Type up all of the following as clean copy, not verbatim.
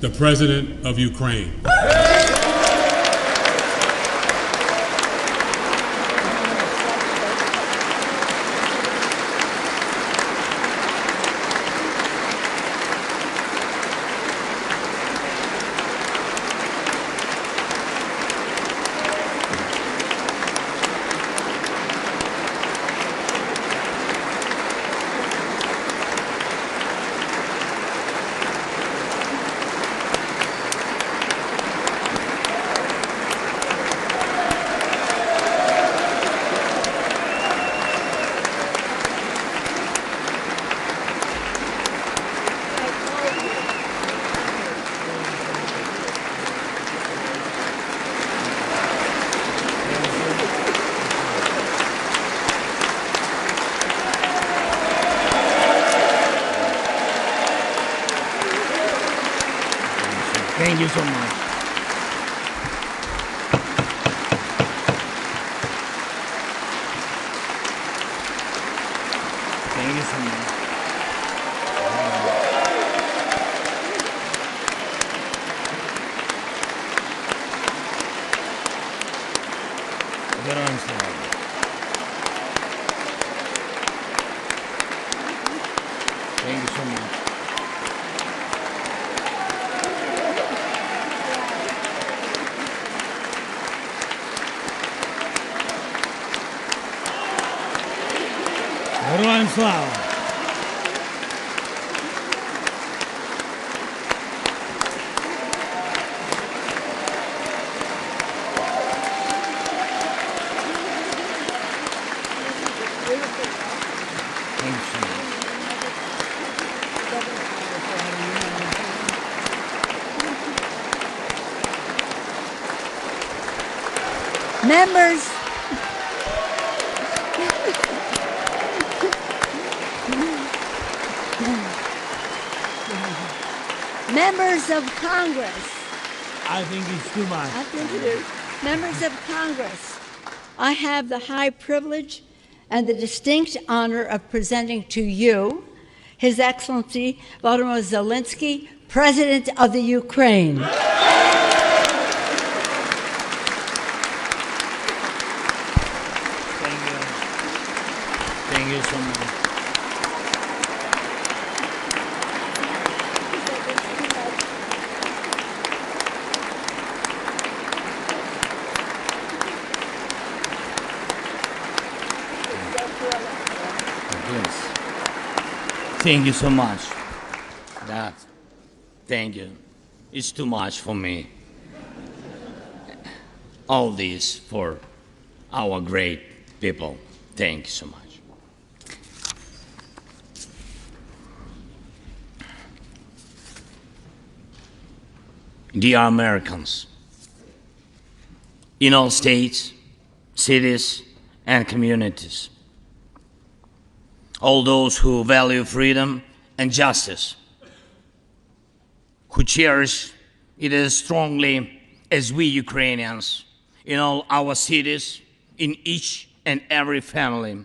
the President of Ukraine. Thank you so much. Thank you so much. Героям слава. Thank you so much. Героям слава! Members, members of Congress. I think it's too much. I think it is. Members of Congress, I have the high privilege and the distinct honor of presenting to you His Excellency Volodymyr Zelensky, President of the Ukraine. Thank you so much. Thank you so much. Thank you. It's too much for me. All this for our great people. Thank you so much. Dear Americans, in all states, cities, and communities, all those who value freedom and justice, who cherish it as strongly as we Ukrainians, in all our cities, in each and every family,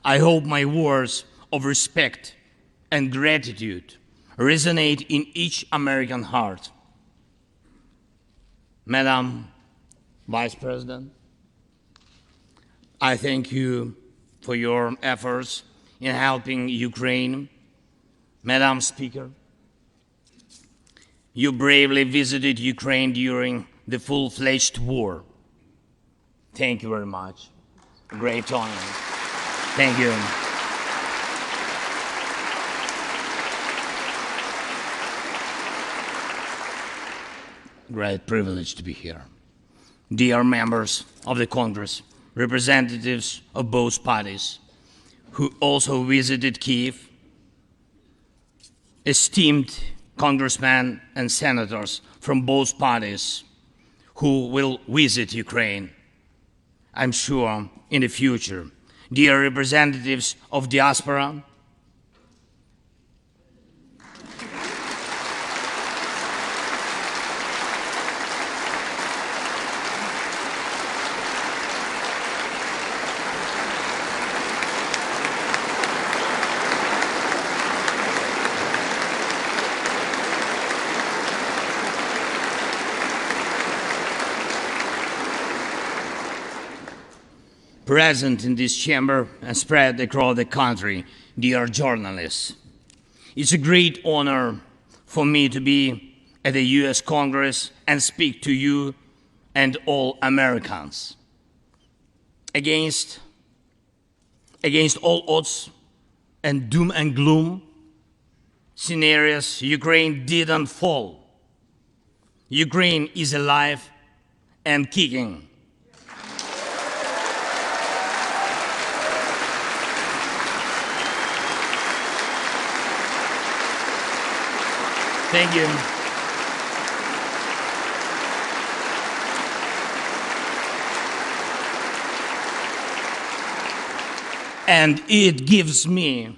I hope my words of respect and gratitude resonate in each American heart. Madam Vice President, I thank you for your efforts in helping Ukraine. Madam Speaker, you bravely visited Ukraine during the full-fledged war. Thank you very much. Great honor. Thank you. Great privilege to be here. Dear members of the Congress, representatives of both parties, who also visited Kiev, esteemed congressmen and senators from both parties who will visit Ukraine, I'm sure, in the future. Dear representatives of diaspora, present in this chamber and spread across the country, dear journalists. It's a great honor for me to be at the US Congress and speak to you and all Americans. Against all odds and doom and gloom scenarios, Ukraine didn't fall. Ukraine is alive and kicking. Thank you. And it gives me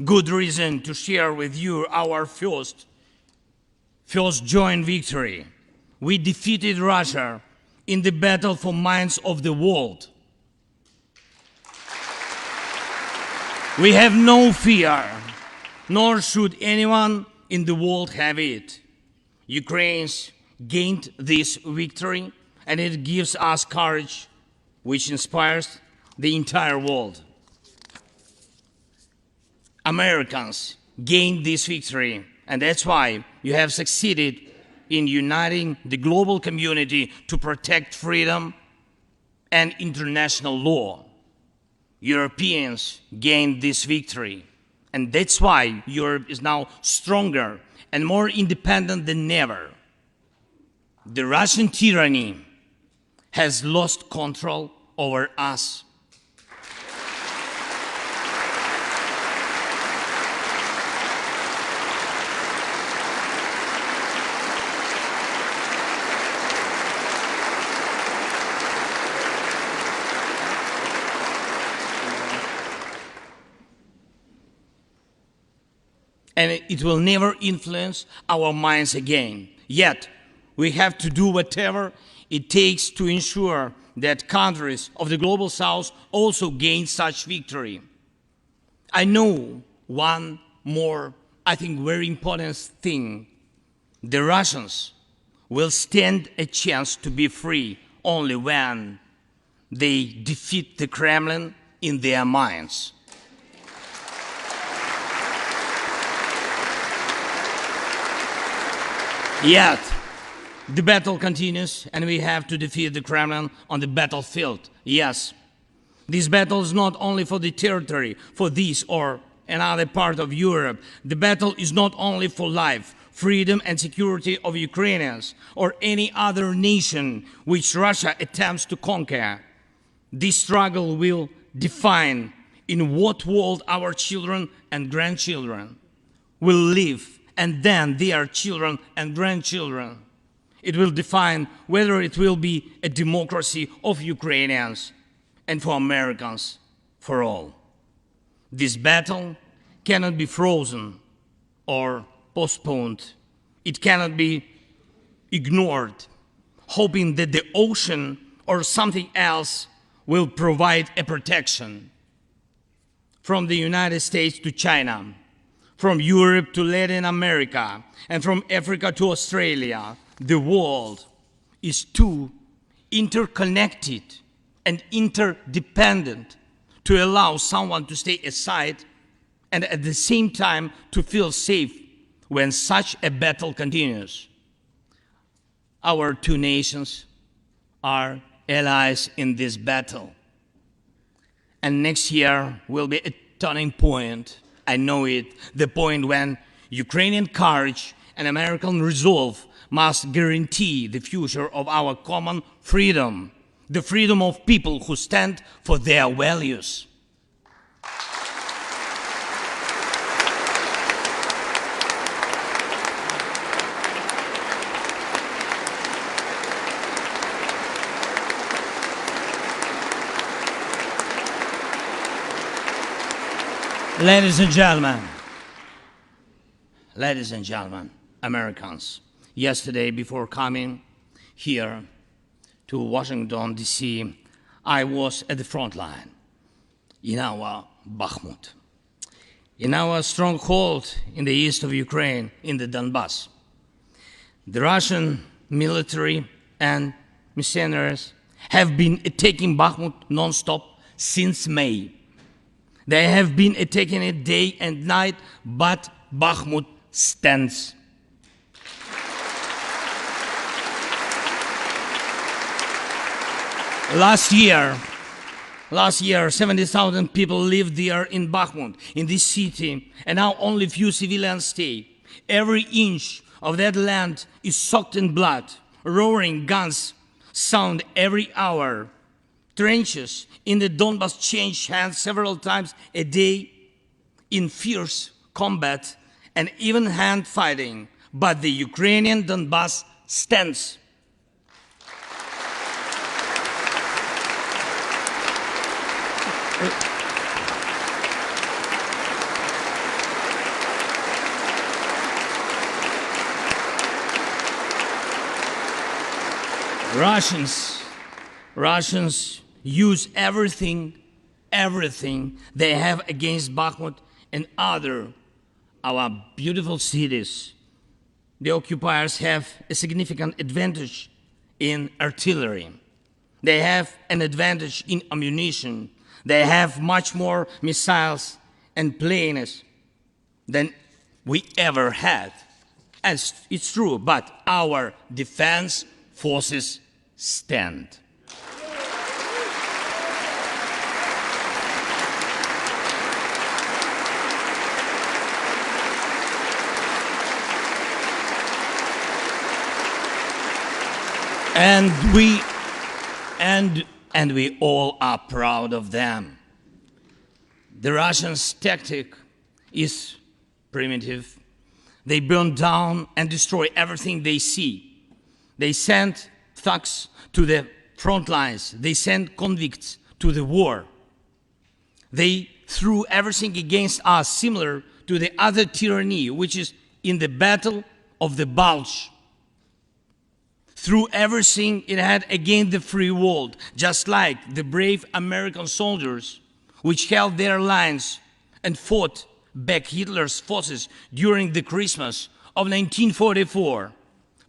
good reason to share with you our first joint victory. We defeated Russia in the battle for minds of the world. We have no fear, nor should anyone in the world have it. Ukrainians gained this victory, and it gives us courage, which inspires the entire world. Americans gained this victory, and that's why you have succeeded in uniting the global community to protect freedom and international law. Europeans gained this victory, and that's why Europe is now stronger and more independent than ever. The Russian tyranny has lost control over us. And it will never influence our minds again. Yet, we have to do whatever it takes to ensure that countries of the global south also gain such victory. I know one more, I think, very important thing. The Russians will stand a chance to be free only when they defeat the Kremlin in their minds. Yet, the battle continues, and we have to defeat the Kremlin on the battlefield. Yes, this battle is not only for the territory, for this or another part of Europe. The battle is not only for life, freedom, and security of Ukrainians or any other nation which Russia attempts to conquer. This struggle will define in what world our children and grandchildren will live, and then their children and grandchildren. It will define whether it will be a democracy of Ukrainians and for Americans for all. This battle cannot be frozen or postponed. It cannot be ignored, hoping that the ocean or something else will provide a protection. From the United States to China, from Europe to Latin America, and from Africa to Australia, the world is too interconnected and interdependent to allow someone to stay aside and at the same time to feel safe when such a battle continues. Our two nations are allies in this battle. And next year will be a turning point. I know it, the point when Ukrainian courage and American resolve must guarantee the future of our common freedom, the freedom of people who stand for their values. Ladies and gentlemen, Americans, yesterday before coming here to Washington, D.C., I was at the front line in our Bakhmut, in our stronghold in the east of Ukraine, in the Donbass. The Russian military and mercenaries have been attacking Bakhmut non-stop since May. They have been attacking it day and night, but Bakhmut stands. Last year, 70,000 people lived there in Bakhmut, in this city, and now only few civilians stay. Every inch of that land is soaked in blood. Roaring guns sound every hour. Trenches in the Donbas change hands several times a day in fierce combat and even hand fighting. But the Ukrainian Donbas stands. Russians use everything they have against Bakhmut and our beautiful cities. The occupiers have a significant advantage in artillery. They have an advantage in ammunition. They have much more missiles and planes than we ever had. As it's true, but our defense forces stand. And we all are proud of them. The Russians' tactic is primitive. They burn down and destroy everything they see. They send thugs to the front lines. They send convicts to the war. They threw everything against us, similar to the other tyranny, which is in the Battle of the Bulge. Threw everything it had against the free world, just like the brave American soldiers, which held their lines and fought back Hitler's forces during the Christmas of 1944.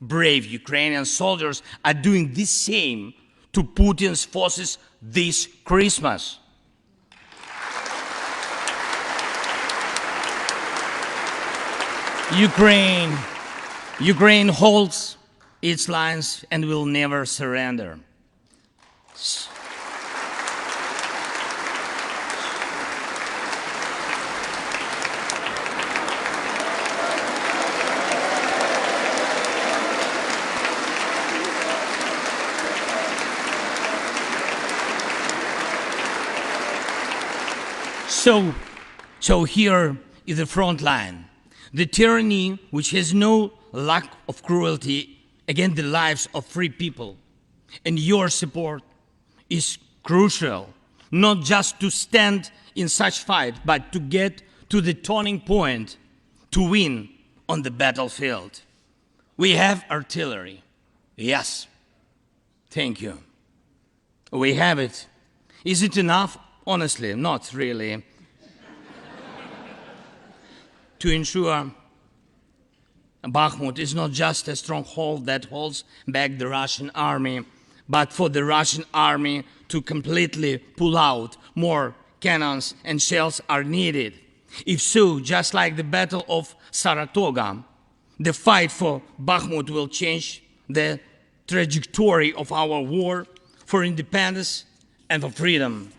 Brave Ukrainian soldiers are doing the same to Putin's forces this Christmas. Ukraine holds its lines and will never surrender. So here is the front line. The tyranny which has no lack of cruelty against the lives of free people. And your support is crucial, not just to stand in such fight, but to get to the turning point to win on the battlefield. We have artillery. Yes. Thank you. We have it. Is it enough? Honestly, not really. To ensure Bakhmut is not just a stronghold that holds back the Russian army, but for the Russian army to completely pull out, more cannons and shells are needed. If so, just like the Battle of Saratoga, the fight for Bakhmut will change the trajectory of our war for independence and for freedom.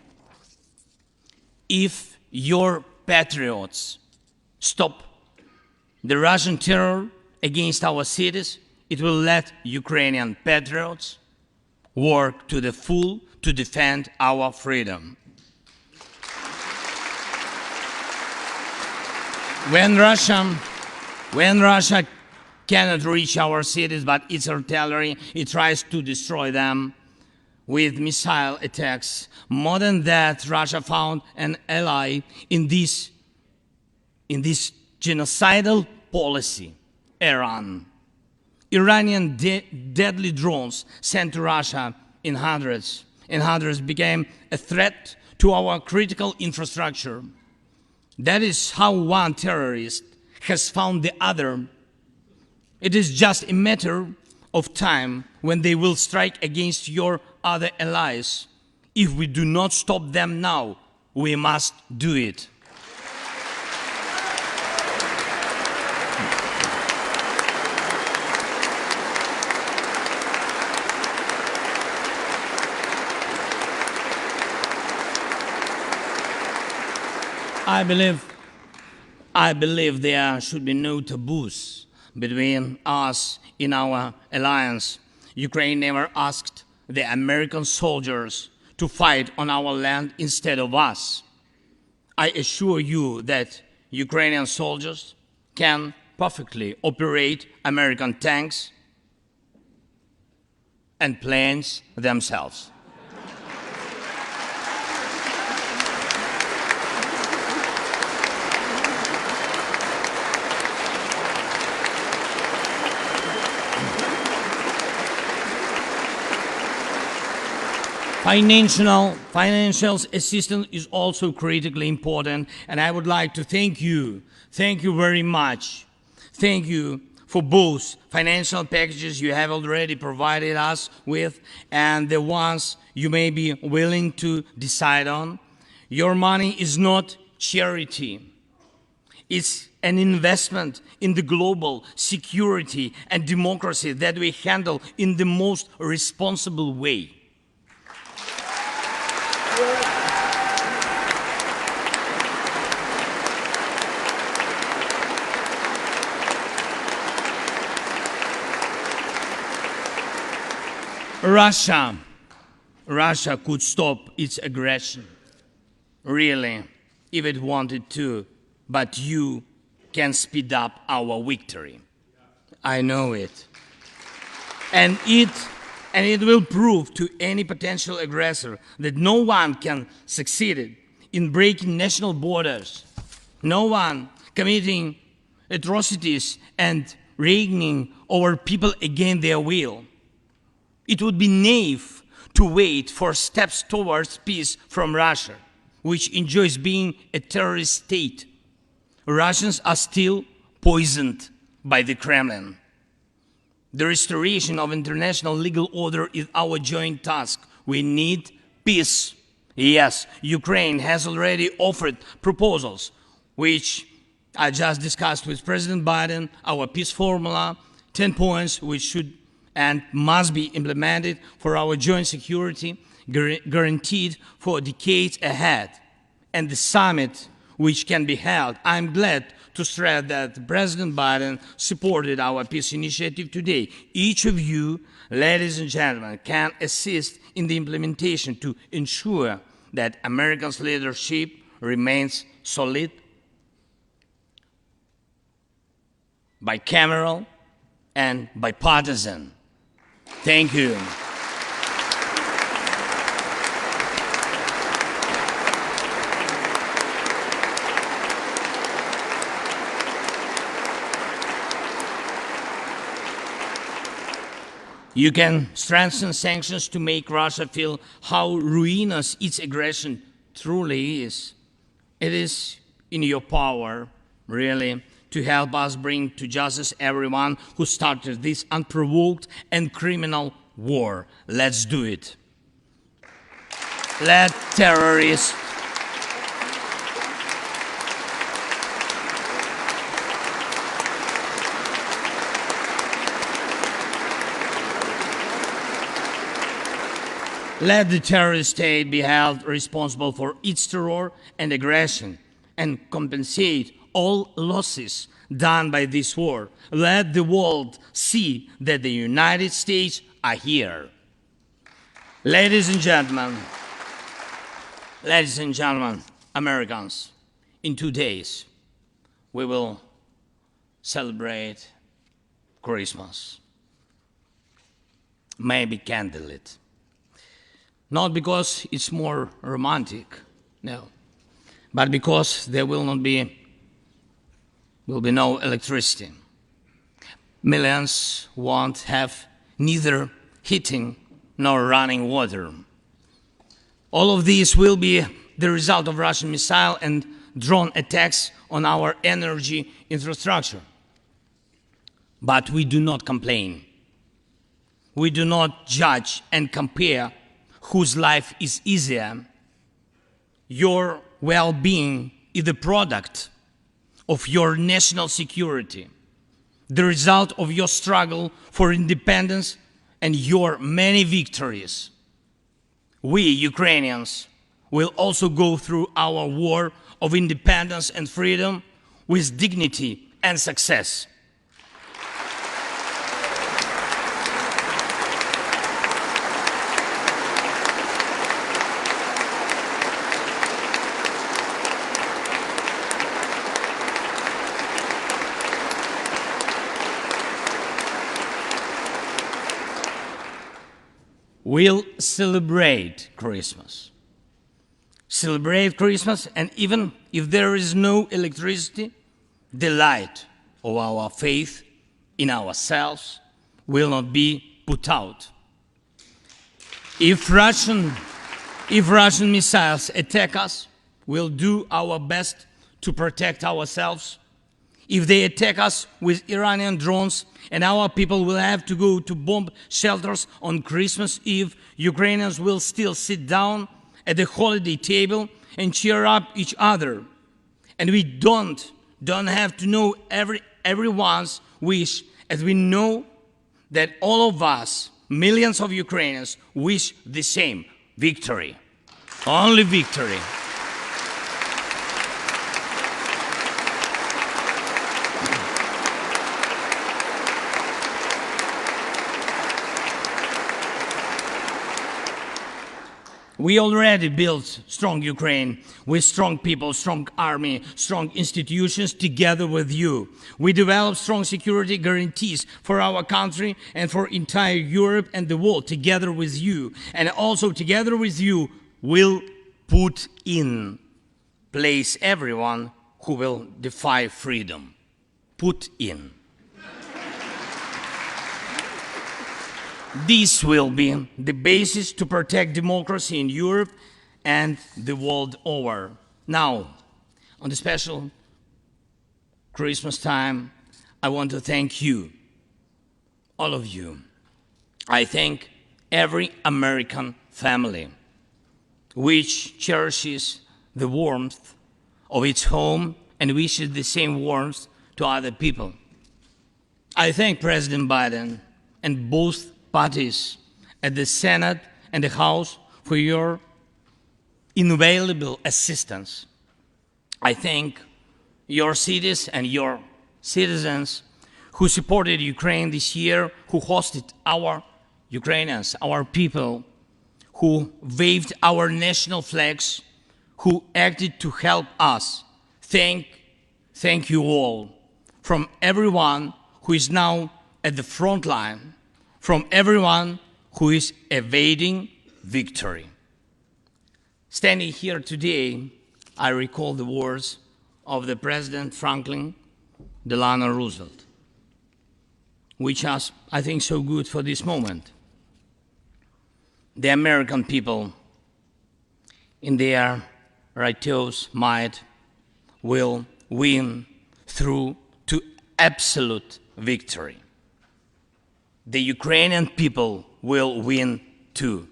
If your patriots stop the Russian terror against our cities, it will let Ukrainian patriots work to the full to defend our freedom. When Russia cannot reach our cities, but its artillery, it tries to destroy them with missile attacks. More than that, Russia found an ally in this genocidal policy, Iran. Iranian deadly drones sent to Russia in hundreds became a threat to our critical infrastructure. That is how one terrorist has found the other. It is just a matter of time when they will strike against your other allies If we do not stop them now, we must do it. I believe there should be no taboos between us in our alliance. Ukraine never asked the American soldiers to fight on our land instead of us. I assure you that Ukrainian soldiers can perfectly operate American tanks and planes themselves. Financial assistance is also critically important, and I would like to thank you very much. Thank you for both financial packages you have already provided us with and the ones you may be willing to decide on. Your money is not charity. It's an investment in the global security and democracy that we handle in the most responsible way. Russia could stop its aggression, really, if it wanted to, but you can speed up our victory. I know it. And it will prove to any potential aggressor that no one can succeed in breaking national borders, no one committing atrocities and reigning over people against their will. It would be naive to wait for steps towards peace from Russia, which enjoys being a terrorist state. Russians are still poisoned by the Kremlin. The restoration of international legal order is our joint task. We need peace. Yes, Ukraine has already offered proposals, which I just discussed with President Biden, our peace formula, 10 points which should and must be implemented for our joint security, guaranteed for decades ahead. And the summit which can be held, I'm glad to stress that President Biden supported our peace initiative today. Each of you, ladies and gentlemen, can assist in the implementation to ensure that America's leadership remains solid, bicameral, and bipartisan. Thank you. You can strengthen sanctions to make Russia feel how ruinous its aggression truly is. It is in your power, really, to help us bring to justice everyone who started this unprovoked and criminal war. Let's do it. Let terrorists let the terrorist state be held responsible for its terror and aggression and compensate all losses done by this war. Let the world see that the United States are here. Ladies and gentlemen, Americans, in 2 days, we will celebrate Christmas. Maybe candlelit. Not because it's more romantic, no, but because there will be no electricity. Millions won't have neither heating nor running water. All of these will be the result of Russian missile and drone attacks on our energy infrastructure. But we do not complain. We do not judge and compare whose life is easier. Your well-being is the product of your national security, the result of your struggle for independence and your many victories. We, Ukrainians, will also go through our war of independence and freedom with dignity and success. We'll celebrate Christmas. Celebrate Christmas, and even if there is no electricity, the light of our faith in ourselves will not be put out. If Russian missiles attack us, we'll do our best to protect ourselves. If they attack us with Iranian drones and our people will have to go to bomb shelters on Christmas Eve, Ukrainians will still sit down at the holiday table and cheer up each other. And we don't have to know everyone's wish, as we know that all of us, millions of Ukrainians, wish the same: victory. Only victory. We already built strong Ukraine with strong people, strong army, strong institutions together with you. We developed strong security guarantees for our country and for entire Europe and the world together with you. And also together with you, we'll put in place everyone who will defy freedom. Put in. This will be the basis to protect democracy in Europe and the world over. Now, on the special Christmas time, I want to thank you, all of you. I thank every American family which cherishes the warmth of its home and wishes the same warmth to other people. I thank President Biden and both parties at the Senate and the House for your invaluable assistance. I thank your cities and your citizens who supported Ukraine this year, who hosted our Ukrainians, our people, who waved our national flags, who acted to help us. Thank you all, from everyone who is now at the front line, from everyone who is evading victory. Standing here today, I recall the words of the President Franklin Delano Roosevelt, which are, I think, so good for this moment. The American people, in their righteous might, will win through to absolute victory. The Ukrainian people will win too,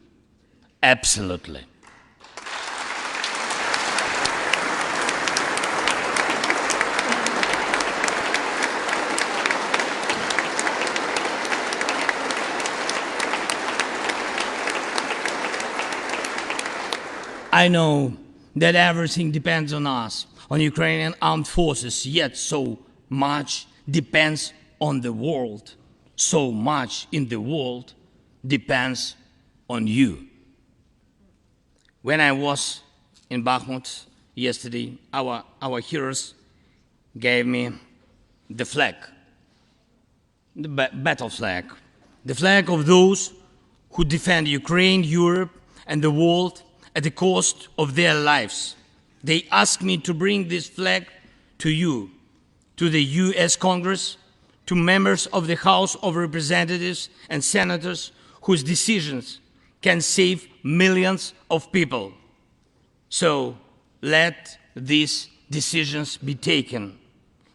absolutely. I know that everything depends on us, on Ukrainian armed forces, yet so much depends on the world. So much in the world depends on you. When I was in Bakhmut yesterday, our heroes gave me the flag, the battle flag, the flag of those who defend Ukraine, Europe, and the world at the cost of their lives. They asked me to bring this flag to you, to the US Congress, to members of the House of Representatives and senators whose decisions can save millions of people. So let these decisions be taken.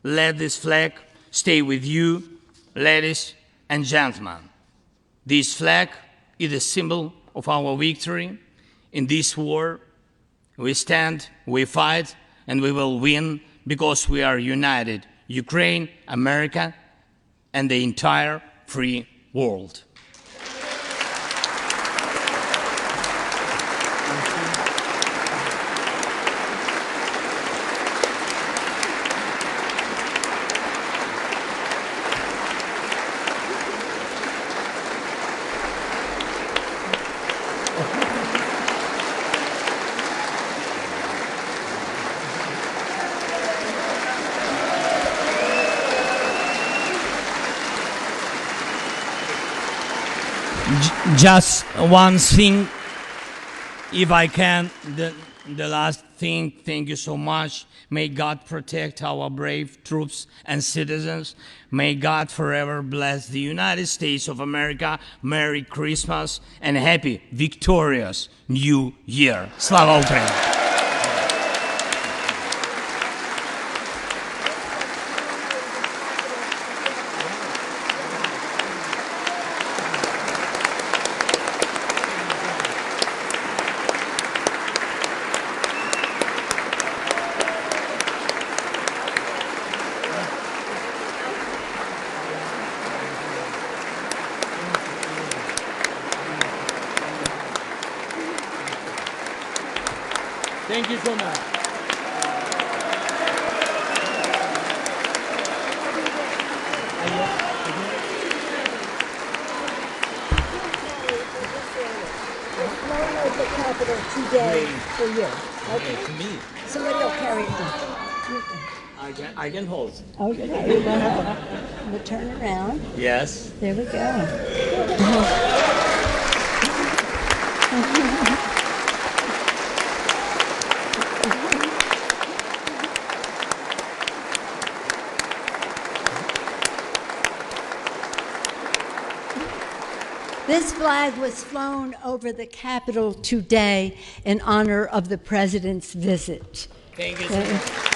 Let this flag stay with you, ladies and gentlemen. This flag is a symbol of our victory in this war. We stand, we fight, and we will win because we are united, Ukraine, America, and the entire free world. Just one thing, if I can, the last thing, thank you so much. May God protect our brave troops and citizens. May God forever bless the United States of America. Merry Christmas and happy, victorious New Year. Slava Ukraini! Thank you so much. The capital today for you. Okay. To me. Somebody will carry it. I can hold. Okay. We'll turn around. Yes. There we go. This flag was flown over the Capitol today in honor of the President's visit. Thank you so much.